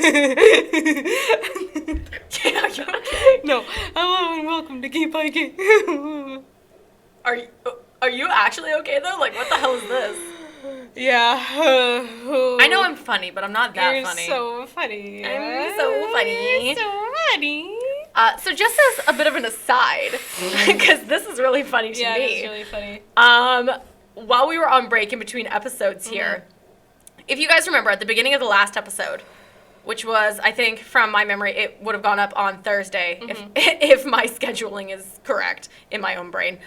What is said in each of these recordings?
Are you okay? No. Hello and welcome to GBG. Are you actually okay though? Like, what the hell is this? Yeah. I know I'm funny, but I'm not that You're funny. so funny. I'm so funny. You're so funny. So just as a bit of an aside, because this is really funny to Yeah, me. it's really funny. While we were on break in between episodes here, if you guys remember at the beginning of the last episode, which was, I think, from my memory, it would have gone up on Thursday, if my scheduling is correct in my own brain.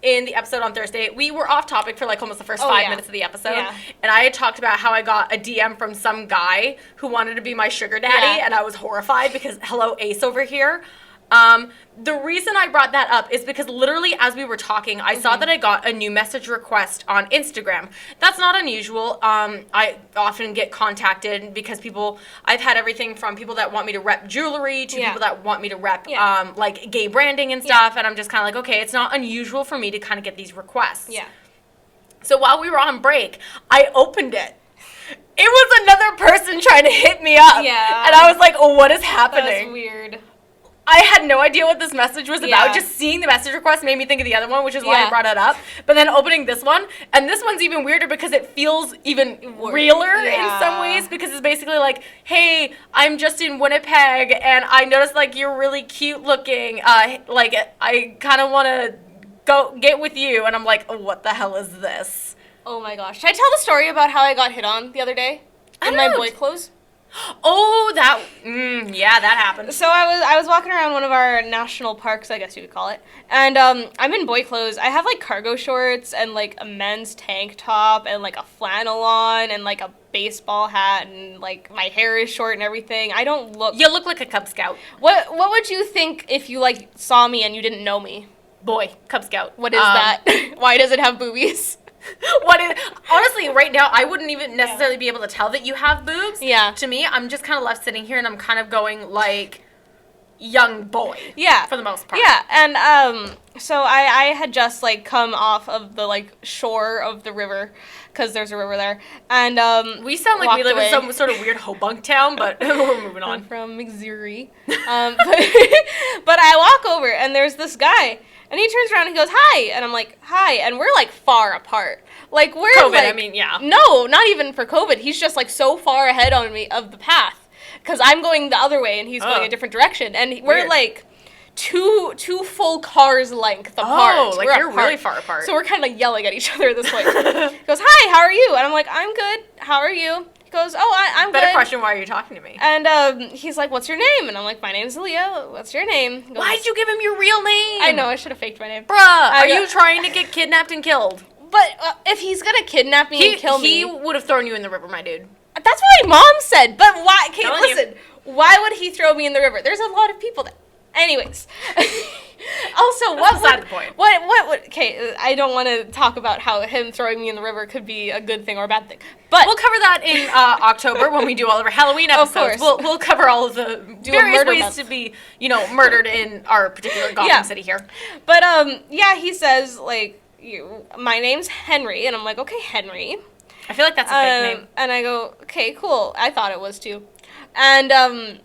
In the episode on Thursday, we were off topic for like almost the first 5 minutes of the episode. Yeah. And I had talked about how I got a DM from some guy who wanted to be my sugar daddy, and I was horrified because, hello, Ace over here. The reason I brought that up is because literally as we were talking, I saw that I got a new message request on Instagram. That's not unusual. I often get contacted because I've had everything from people that want me to rep jewelry to people that want me to rep, like gay branding and stuff. And I'm just kind of like, okay, it's not unusual for me to kind of get these requests. Yeah. So while we were on break, I opened it. It was another person trying to hit me up. Yeah. And I was like, oh, what is happening? That's weird. I had no idea what this message was about. Just seeing the message request made me think of the other one, which is why I brought it up. But then opening this one, and this one's even weirder because it feels even realer in some ways, because it's basically like, hey, I'm just in Winnipeg, and I noticed, like, you're really cute looking. Like, I kind of want to go get with you. And I'm like, oh, what the hell is this? Oh, my gosh. Should I tell the story about how I got hit on the other day? In my boy clothes? Oh, that happened. So I was walking around one of our national parks, I guess you would call it, and I'm in boy clothes. I have like cargo shorts and like a men's tank top and like a flannel on and like a baseball hat, and like my hair is short and everything. I don't look. You look like a Cub Scout. What would you think if you like saw me and you didn't know me? Boy, Cub Scout. What is that? Why does it have boobies? Honestly, right now, I wouldn't even necessarily be able to tell that you have boobs. Yeah. To me, I'm just kind of left sitting here, and I'm kind of going, like, young boy. Yeah. For the most part. Yeah, and, so I had just, like, come off of the, like, shore of the river, because there's a river there, and, we sound like we live in some sort of weird hobunk town, but we're moving on. I'm from Missouri. But I walk over, and there's this guy. And he turns around and he goes, hi. And I'm like, hi. And we're, like, far apart. Like, we're, COVID, like... I mean, yeah. No, not even for COVID. He's just, like, so far ahead on me of the path. Because I'm going the other way and he's going a different direction. And we're, like, two full cars length apart. Oh, like, you're really far apart. So we're kind of, like, yelling at each other at this point. He goes, hi, how are you? And I'm like, I'm good. How are you? Goes, oh, I'm good. Better question, why are you talking to me? And he's like, what's your name? And I'm like, my name's Leah. What's your name? Goes, why'd you give him your real name? I know, I should have faked my name. Bruh, are you trying to get kidnapped and killed? But if he's gonna kidnap me and kill me... He would have thrown you in the river, my dude. That's what my mom said, but why... Okay, listen. Why would he throw me in the river? There's a lot of people there. Anyways. Also, what beside the point. What would... Okay, I don't want to talk about how him throwing me in the river could be a good thing or a bad thing. But we'll cover that in October when we do all of our Halloween episodes. Of course. We'll cover all of the various ways to be, murdered in our particular Gotham City here. But, he says, like, my name's Henry, and I'm like, okay, Henry. I feel like that's a fake name. And I go, okay, cool. I thought it was too. And,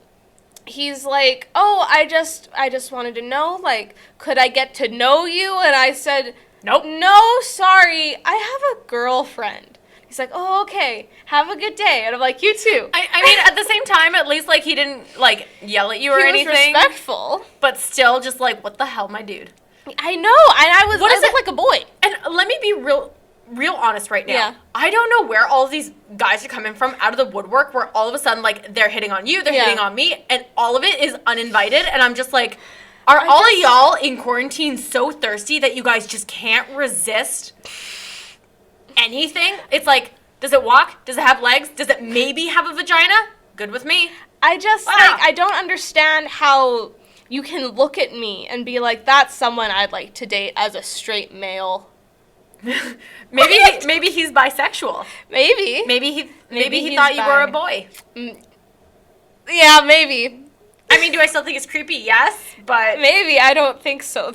he's like, oh, I just wanted to know, like, could I get to know you? And I said, nope. No, sorry, I have a girlfriend. He's like, oh, okay, have a good day. And I'm like, you too. I mean, at the same time, at least, like, he didn't, like, yell at you or anything. He was respectful. But still just like, what the hell, my dude? I know, and I look like a boy. And let me be real honest right now. Yeah. I don't know where all of these guys are coming from out of the woodwork where all of a sudden, like, they're hitting on you, they're hitting on me, and all of it is uninvited, and I'm just like, are all of y'all in quarantine so thirsty that you guys just can't resist anything? It's like, does it walk? Does it have legs? Does it maybe have a vagina? Good with me. I don't understand how you can look at me and be like, that's someone I'd like to date as a straight male. maybe he's bisexual. Maybe he thought you were a boy. Yeah, maybe. I mean, do I still think it's creepy? Yes, but maybe I don't think so.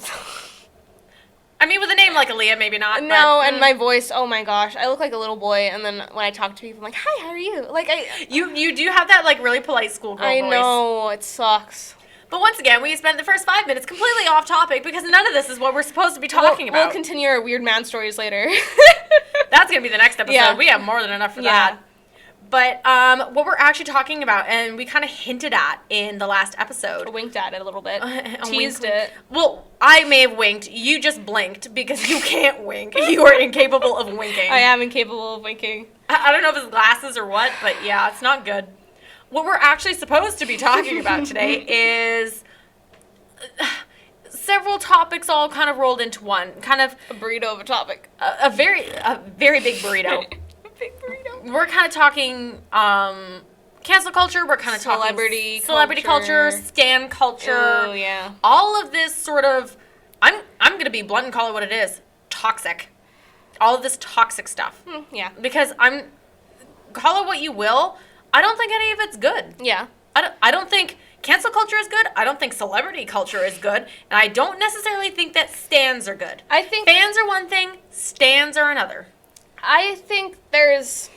I mean, with a name like Aaliyah, maybe not. No, but, and my voice, oh my gosh, I look like a little boy, and then when I talk to people, I'm like, hi, how are you? Like, You do have that, like, really polite schoolgirl voice. I know, it sucks. But once again, we spent the first 5 minutes completely off topic because none of this is what we're supposed to be talking about. We'll continue our weird man stories later. That's going to be the next episode. Yeah. We have more than enough for that. But what we're actually talking about, and we kind of hinted at in the last episode. I winked at it a little bit. Teased wink. it. Well, I may have winked. You just blinked because you can't wink. You are incapable of winking. I am incapable of winking. I don't know if it's glasses or what, but yeah, it's not good. What we're actually supposed to be talking about today is several topics all kind of rolled into one. Kind of A burrito of a topic. a very big burrito. A big burrito. We're kind of talking cancel culture. We're kind of talking celebrity culture, stan culture. Oh, yeah. All of this sort of, I'm going to be blunt and call it what it is, toxic. All of this toxic stuff. Yeah. Because call it what you will, I don't think any of it's good. Yeah. I don't think cancel culture is good. I don't think celebrity culture is good. And I don't necessarily think that stans are good. I think Fans are one thing, stans are another. I think there's,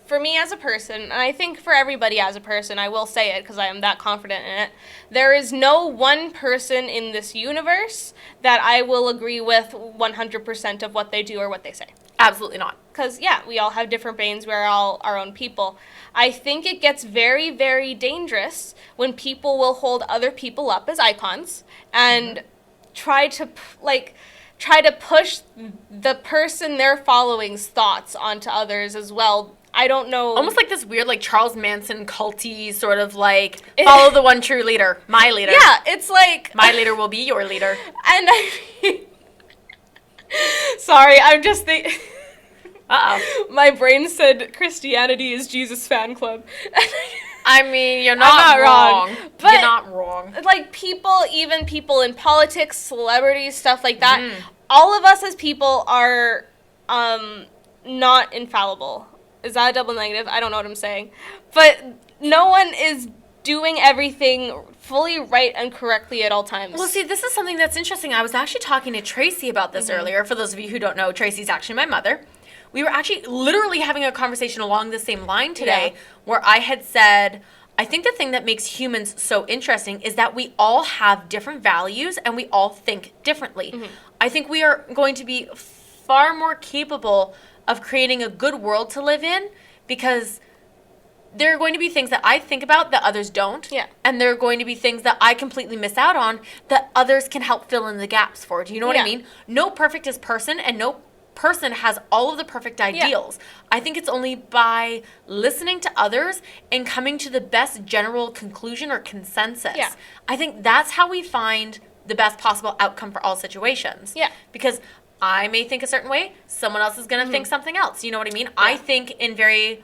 for me as a person, and I think for everybody as a person, I will say it because I am that confident in it, there is no one person in this universe that I will agree with 100% of what they do or what they say. Absolutely not. Because, yeah, we all have different brains. We're all our own people. I think it gets very, very dangerous when people will hold other people up as icons and try to push the person they're following's thoughts onto others as well. I don't know. Almost like this weird, like, Charles Manson culty sort of, like, follow the one true leader. My leader. Yeah, it's like... My leader will be your leader. And I mean... Sorry, I'm just thinking... Uh-oh. My brain said Christianity is Jesus fan club. I mean, you're not wrong. But, you're not wrong. Like, even people in politics, celebrities, stuff like that, all of us as people are not infallible. Is that a double negative? I don't know what I'm saying. But no one is doing everything fully right and correctly at all times. Well, see, this is something that's interesting. I was actually talking to Tracy about this earlier. For those of you who don't know, Tracy's actually my mother. We were actually literally having a conversation along the same line today where I had said, I think the thing that makes humans so interesting is that we all have different values and we all think differently. I think we are going to be far more capable of creating a good world to live in because there are going to be things that I think about that others don't. Yeah. And there are going to be things that I completely miss out on that others can help fill in the gaps for. Do you know what I mean? No perfect is person and no person has all of the perfect ideals. I think it's only by listening to others and coming to the best general conclusion or consensus. Yeah. I think that's how we find the best possible outcome for all situations. Yeah. Because I may think a certain way, someone else is going to think something else. You know what I mean? I think in very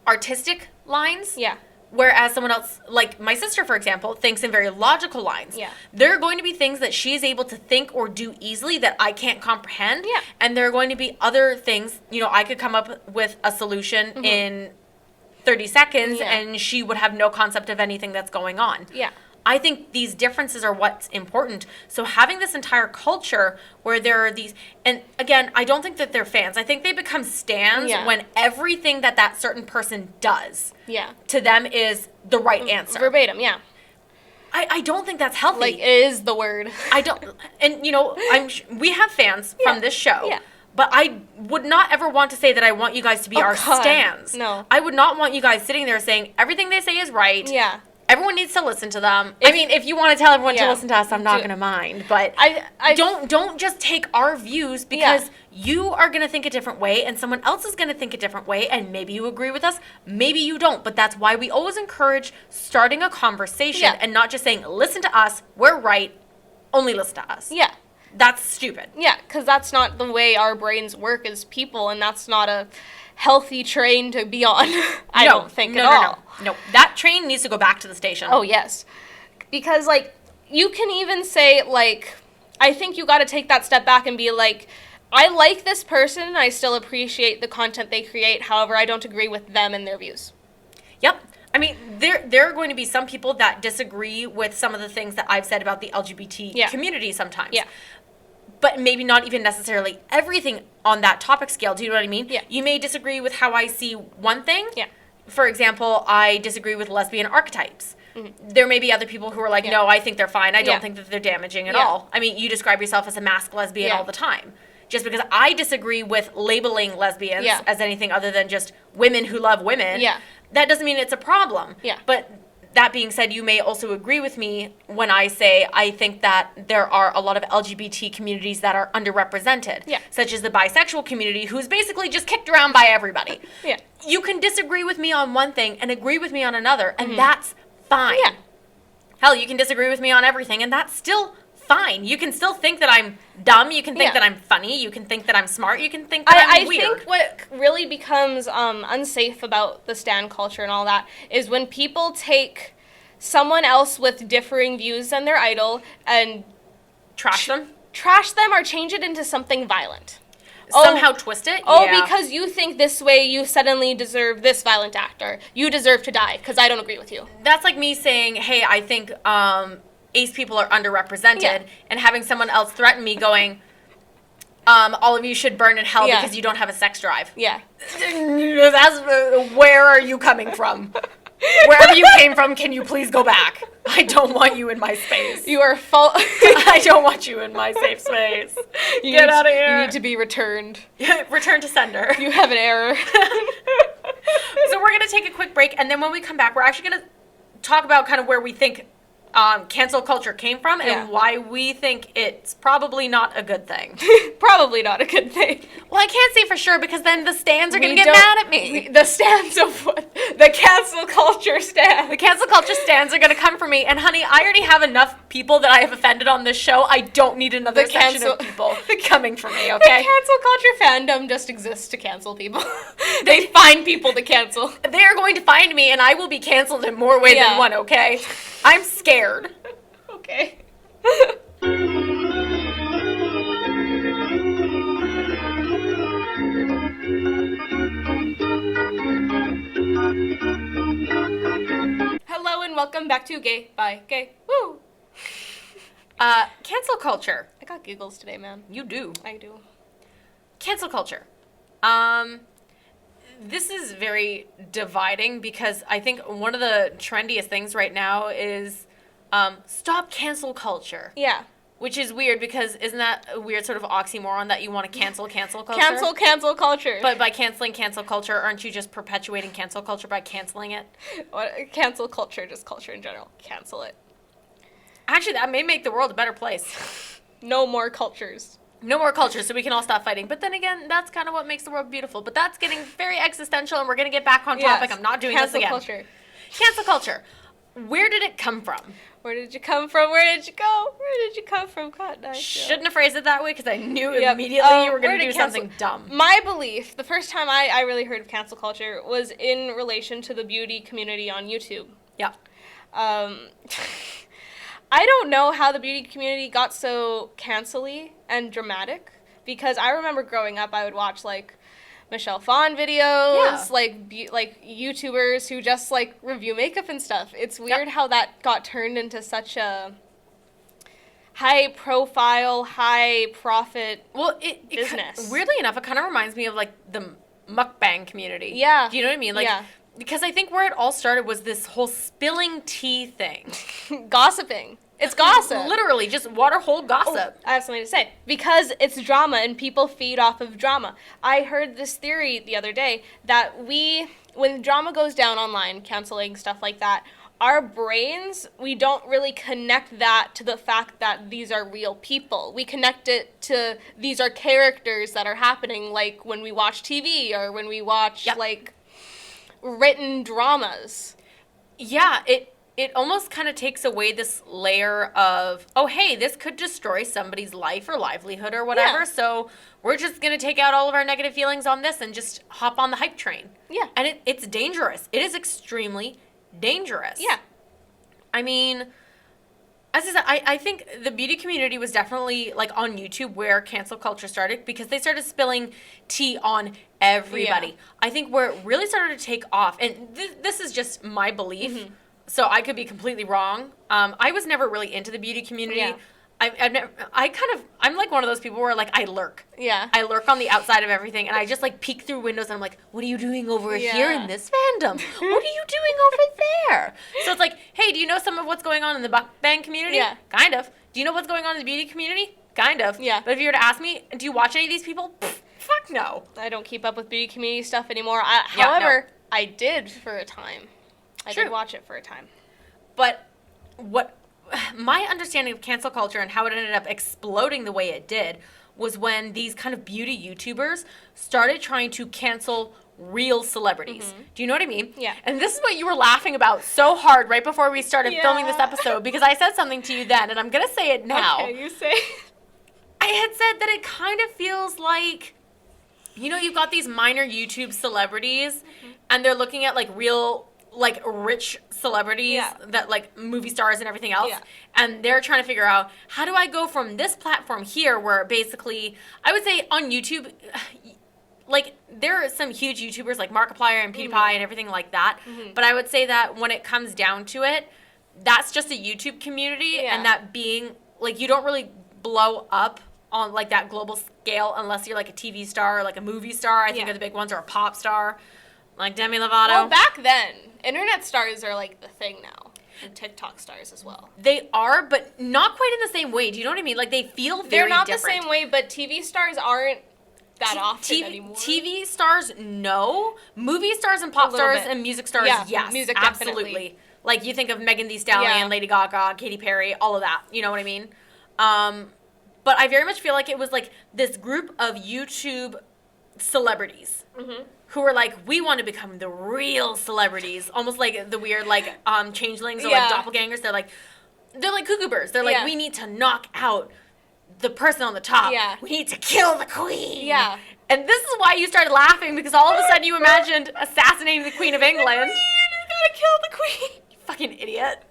artistic lines. Yeah. Whereas someone else, like my sister, for example, thinks in very logical lines. Yeah. There are going to be things that she is able to think or do easily that I can't comprehend. Yeah. And there are going to be other things, you know, I could come up with a solution in 30 seconds and she would have no concept of anything that's going on. Yeah. I think these differences are what's important. So having this entire culture where there are these, and again, I don't think that they're fans. I think they become stans when everything that certain person does to them is the right answer. Verbatim, yeah. I don't think that's healthy. Like, it is the word. I don't, and you know, we have fans from this show. Yeah. But I would not ever want to say that I want you guys to be our stans. No. I would not want you guys sitting there saying everything they say is right. Yeah. Everyone needs to listen to them. If you want to tell everyone to listen to us, I'm not going to mind. But I don't just take our views because you are going to think a different way and someone else is going to think a different way and maybe you agree with us, maybe you don't. But that's why we always encourage starting a conversation and not just saying, listen to us, we're right, only listen to us. Yeah. That's stupid. Yeah, because that's not the way our brains work as people, and that's not a healthy train to be on. I don't think at all. No, that train needs to go back to the station. Oh, yes. Because, like, you can even say, like, I think you got to take that step back and be like, I like this person, I still appreciate the content they create, however, I don't agree with them and their views. Yep. I mean, there are going to be some people that disagree with some of the things that I've said about the LGBT community sometimes. Yeah. but maybe not even necessarily everything on that topic scale. Do you know what I mean? Yeah. You may disagree with how I see one thing. Yeah. For example, I disagree with lesbian archetypes. There may be other people who are like, no, I think they're fine. I don't think that they're damaging at all. I mean, you describe yourself as a masked lesbian all the time. Just because I disagree with labeling lesbians as anything other than just women who love women, that doesn't mean it's a problem. Yeah. But that being said, you may also agree with me when I say I think that there are a lot of LGBT communities that are underrepresented, such as the bisexual community, who's basically just kicked around by everybody. You can disagree with me on one thing and agree with me on another, and that's fine. Hell, you can disagree with me on everything, and that's still fine. You can still think that I'm dumb. You can think that I'm funny. You can think that I'm smart. You can think that I'm weird. I think what really becomes unsafe about the stan culture and all that is when people take someone else with differing views than their idol and trash them or change it into something violent. Somehow twist it? Because you think this way, you suddenly deserve this violent act, or you deserve to die because I don't agree with you. That's like me saying, hey, I think ace people are underrepresented, and having someone else threaten me going, all of you should burn in hell because you don't have a sex drive. Where are you coming from? Wherever you came from, can you please go back? I don't want you in my space. You are false. I don't want you in my safe space. Get out of here. You need to be returned. Return to sender. You have an error. So we're going to take a quick break, and then when we come back, we're actually going to talk about kind of where we think cancel culture came from and why we think it's probably not a good thing. Probably not a good thing. Well, I can't say for sure because then the stans are going to get mad at me. The stans of what? The cancel culture stans. The cancel culture stans are going to come for me. And honey, I already have enough people that I have offended on this show. I don't need another section of people coming for me, okay? The cancel culture fandom just exists to cancel people. They find people to cancel. They are going to find me and I will be canceled in more ways than one, okay? I'm scared. Okay. Hello and welcome back to Gay by Gay. Woo! Cancel culture. I got giggles today, man. You do. I do. Cancel culture. This is very dividing because I think one of the trendiest things right now is stop cancel culture. Yeah. Which is weird because isn't that a weird sort of oxymoron that you want to cancel culture? Cancel culture. But by canceling cancel culture, aren't you just perpetuating cancel culture by canceling it? What, cancel culture, just culture in general. Cancel it. Actually, that may make the world a better place. No more cultures. No more culture, so we can all stop fighting. But then again, that's kind of what makes the world beautiful. But that's getting very existential, and we're going to get back on topic. I'm not doing this again. Cancel culture. Cancel culture. Where did it come from? Where did you come from? Where did you go? Where did you come from, Cotton Eye? Shouldn't have phrased it that way because I knew immediately you were going to do something dumb. My belief, the first time I really heard of cancel culture was in relation to the beauty community on YouTube. Yeah. I don't know how the beauty community got so cancel-y and dramatic because I remember growing up I would watch like Michelle Phan videos, like YouTubers who just like review makeup and stuff. It's weird how that got turned into such a high profile, high profit business. Weirdly enough, it kind of reminds me of like the mukbang community. Yeah. Do you know what I mean? Like, because I think where it all started was this whole spilling tea thing. Gossiping. It's gossip. Literally, just water hole gossip. I have something to say. Because it's drama and people feed off of drama. I heard this theory the other day that when drama goes down online, canceling, stuff like that, our brains, we don't really connect that to the fact that these are real people. We connect it to these are characters that are happening, like when we watch TV or when we watch, like, written dramas. Yeah, it almost kind of takes away this layer of, oh, hey, this could destroy somebody's life or livelihood or whatever, so we're just going to take out all of our negative feelings on this and just hop on the hype train. Yeah. And it's dangerous. It is extremely dangerous. Yeah. I mean, as I said, I think the beauty community was definitely, like, on YouTube where cancel culture started because they started spilling tea on everybody. Yeah. I think where it really started to take off, and this is just my belief, so I could be completely wrong. I was never really into the beauty community. Yeah. I'm like one of those people where like I lurk. Yeah. I lurk on the outside of everything, and I just like peek through windows, and I'm like, what are you doing over here in this fandom? What are you doing over there? So it's like, hey, do you know some of what's going on in the mukbang community? Yeah. Kind of. Do you know what's going on in the beauty community? Kind of. Yeah. But if you were to ask me, do you watch any of these people? Pfft, fuck no. I don't keep up with beauty community stuff anymore. Yeah, However, I did for a time. I True. did watch it for a time. But what my understanding of cancel culture and how it ended up exploding the way it did was when these kind of beauty YouTubers started trying to cancel real celebrities. Do you know what I mean? Yeah. And this is what you were laughing about so hard right before we started filming this Yeah. episode, because I said something to you then, and I'm going to say it now. Okay, you say. I had said that it kind of feels like, you know, you've got these minor YouTube celebrities, and they're looking at like real, like rich celebrities that like movie stars and everything else, and they're trying to figure out, how do I go from this platform here where basically, I would say on YouTube, like there are some huge YouTubers like Markiplier and PewDiePie and everything like that, but I would say that when it comes down to it, that's just a YouTube community, and that being like, you don't really blow up on like that global scale unless you're like a TV star or like a movie star, I think are the big ones, or a pop star like Demi Lovato. Well, back then, internet stars are like the thing now. And TikTok stars as well. They are, but not quite in the same way. Do you know what I mean? Like, they feel very They're not different. the same way, but TV stars aren't that often anymore. TV stars, no. Movie stars and pop stars bit. and music stars, yes. Music, absolutely. definitely. Like, you think of Megan Thee Stallion, Lady Gaga, Katy Perry, all of that. You know what I mean? But I very much feel like it was, like, this group of YouTube celebrities who were like, we want to become the real celebrities. Almost like the weird, like, changelings or, like, doppelgangers. They're like cuckoo birds. They're like, we need to knock out the person on the top. Yeah. We need to kill the queen. Yeah. And this is why you started laughing, because all of a sudden you imagined assassinating the Queen of England. You gotta kill the queen. You fucking idiot.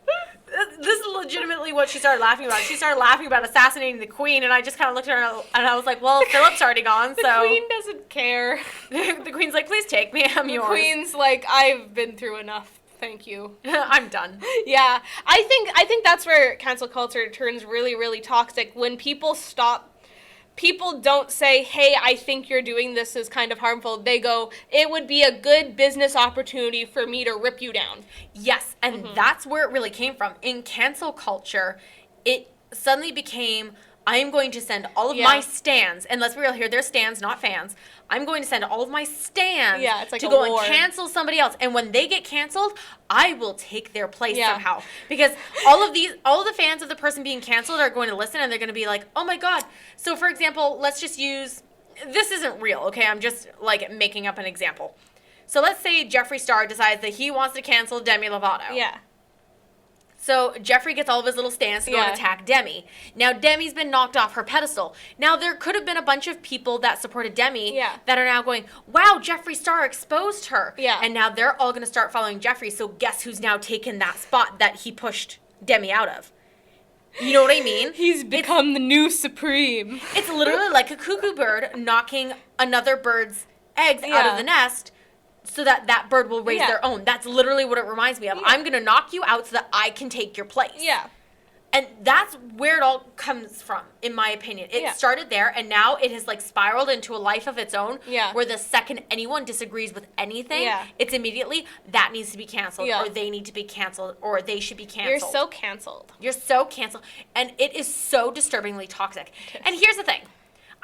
This is legitimately what she started laughing about. She started laughing about assassinating the queen, and I just kind of looked at her and I was like, well, Philip's already gone, so. The queen doesn't care. The queen's like, please take me, I'm yours. The queen's like, I've been through enough. Thank you. I'm done. Yeah. I think that's where cancel culture turns really, really toxic. When people don't say, hey, I think you're doing this is kind of harmful. They go, it would be a good business opportunity for me to rip you down. Yes, and that's where it really came from. In cancel culture, it suddenly became, I am going to send all of my stans, and let's be real here, they're stans, not fans. I'm going to send all of my stans it's like to a go war. and cancel somebody else. And when they get canceled, I will take their place somehow. Because all of the fans of the person being canceled are going to listen, and they're going to be like, oh my God. So for example, let's just use, this isn't real, okay? I'm just like making up an example. So let's say Jeffree Star decides that he wants to cancel Demi Lovato. Yeah. So Jeffree gets all of his little stands to go and attack Demi. Now Demi's been knocked off her pedestal. Now there could have been a bunch of people that supported Demi that are now going, wow, Jeffree Star exposed her. Yeah. And now they're all going to start following Jeffree. So guess who's now taken that spot that he pushed Demi out of? You know what I mean? He's become the new supreme. It's literally like a cuckoo bird knocking another bird's eggs out of the nest, so that that bird will raise their own. That's literally what it reminds me of. I'm going to knock you out so that I can take your place. Yeah. And that's where it all comes from, in my opinion. It started there, and now it has, like, spiraled into a life of its own, where the second anyone disagrees with anything, it's immediately, that needs to be canceled, or they need to be canceled, or they should be canceled. You're so canceled. You're so canceled. And it is so disturbingly toxic. And here's the thing.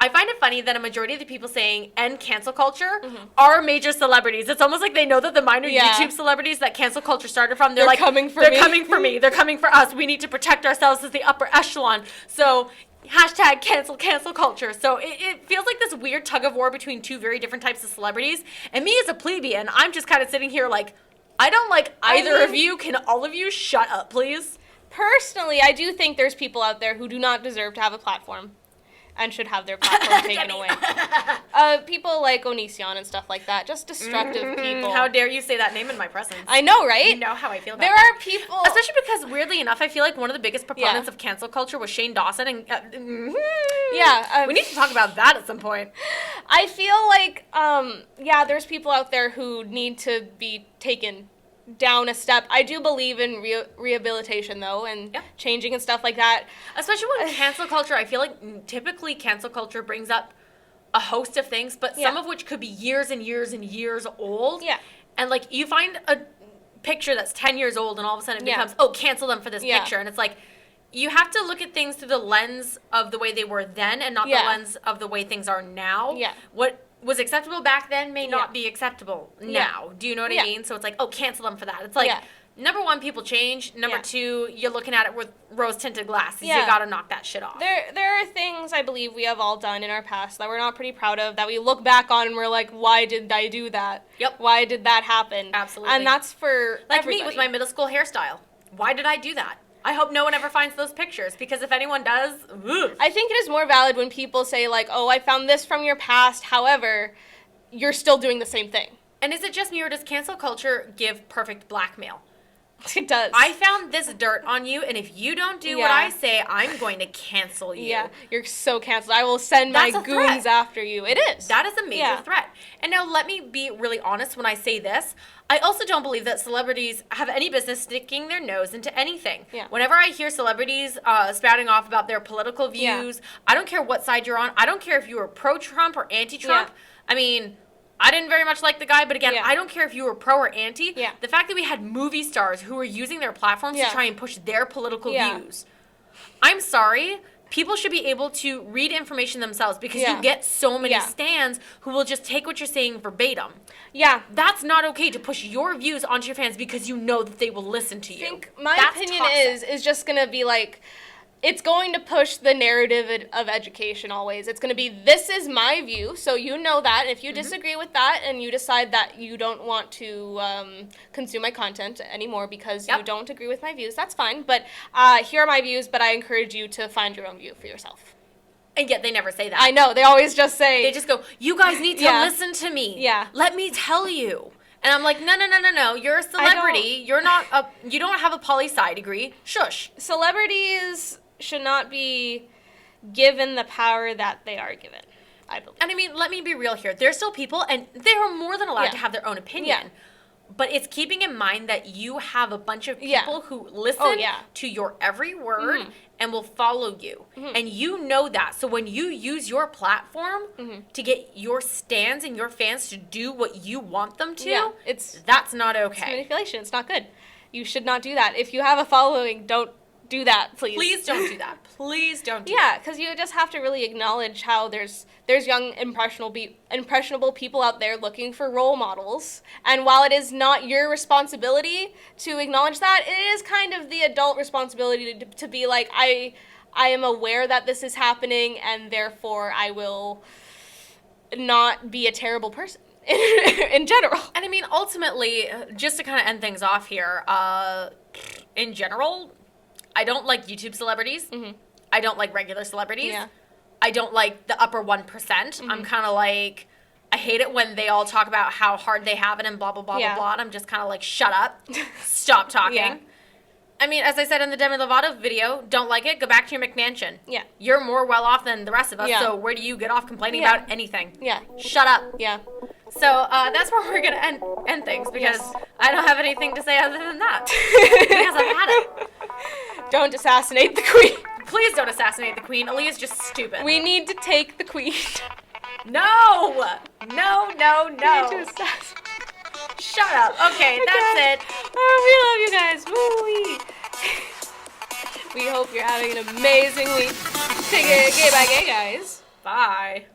I find it funny that a majority of the people saying end cancel culture are major celebrities. It's almost like they know that the minor YouTube celebrities that cancel culture started from, they're like, coming for they're me. coming for me. They're coming for us. We need to protect ourselves as the upper echelon. So hashtag cancel culture. So it feels like this weird tug of war between two very different types of celebrities. And me as a plebeian, I'm just kind of sitting here like, I don't like either of you. Can all of you shut up, please? Personally, I do think there's people out there who do not deserve to have a platform. And should have their platform taken away. People like Onision and stuff like that. Just destructive people. How dare you say that name in my presence? I know, right? You know how I feel about there that. Are people... Especially because, weirdly enough, I feel like one of the biggest proponents of cancel culture was Shane Dawson. And we need to talk about that at some point. I feel like, there's people out there who need to be taken down a step. I do believe in rehabilitation, though, and changing and stuff like that. Especially when cancel culture, I feel like typically cancel culture brings up a host of things, but some of which could be years and years and years old. Yeah. And, like, you find a picture that's 10 years old and all of a sudden it becomes, cancel them for this picture. And it's like, you have to look at things through the lens of the way they were then and not the lens of the way things are now. Yeah. What was acceptable back then may not be acceptable now. Do you know what I mean? So it's like, cancel them for that. It's like, number one, people change. Number two, you're looking at it with rose-tinted glasses. You gotta knock that shit off. There are things I believe we have all done in our past that we're not pretty proud of, that we look back on and we're like, why did I do that? Yep. Why did that happen? Absolutely. And that's for everybody. Me with my middle school hairstyle. Why did I do that? I hope no one ever finds those pictures, because if anyone does, I think it is more valid when people say, like, oh, I found this from your past, however, you're still doing the same thing. And is it just me, or does cancel culture give perfect blackmail? It does. I found this dirt on you, and if you don't do what I say, I'm going to cancel you. Yeah, you're so canceled. I will send my goons after you. It is. That is a major threat. And now let me be really honest when I say this. I also don't believe that celebrities have any business sticking their nose into anything. Yeah. Whenever I hear celebrities spouting off about their political views, I don't care what side you're on. I don't care if you were pro-Trump or anti-Trump. I mean, I didn't very much like the guy, but again, I don't care if you were pro or anti. Yeah. The fact that we had movie stars who were using their platforms to try and push their political views. I'm sorry. People should be able to read information themselves, because you get so many stans who will just take what you're saying verbatim. Yeah. That's not okay to push your views onto your fans because you know that they will listen to you. I think my opinion is just going to be like, it's going to push the narrative of education always. It's going to be, this is my view, so you know that. And if you disagree with that and you decide that you don't want to consume my content anymore because you don't agree with my views, that's fine. But here are my views, but I encourage you to find your own view for yourself. And yet they never say that. I know. They always just say... They just go, you guys need to listen to me. Yeah. Let me tell you. And I'm like, no. You're a celebrity. You don't have a poli-sci degree. Shush. Celebrities should not be given the power that they are given, I believe. And I mean, let me be real here. They're still people, and they are more than allowed to have their own opinion. But it's keeping in mind that you have a bunch of people who listen to your every word and will follow you. And you know that. So when you use your platform to get your stans and your fans to do what you want them to, that's not okay. It's manipulation. It's not good. You should not do that. If you have a following, don't do that, please. Please don't do that. Please don't do that. Yeah, because you just have to really acknowledge how there's young, impressionable people out there looking for role models. And while it is not your responsibility to acknowledge that, it is kind of the adult responsibility to be like, I am aware that this is happening, and therefore I will not be a terrible person. In general. And I mean, ultimately, just to kind of end things off here, in general, I don't like YouTube celebrities. I don't like regular celebrities. I don't like the upper 1%. I'm kind of like, I hate it when they all talk about how hard they have it and blah, blah, blah, blah, blah. And I'm just kind of like, shut up. Stop talking. I mean, as I said in the Demi Lovato video, don't like it, go back to your McMansion. You're more well off than the rest of us, so where do you get off complaining about anything? Shut up. So that's where we're going to end things, because I don't have anything to say other than that. Because I've had it. Don't assassinate the queen. Please don't assassinate the queen. Aaliyah's just stupid. We need to take the queen. No! No. Shut up. Okay, that's it. Oh, we love you guys. Woo-wee. We hope you're having an amazing week. Take it gay by gay, guys. Bye.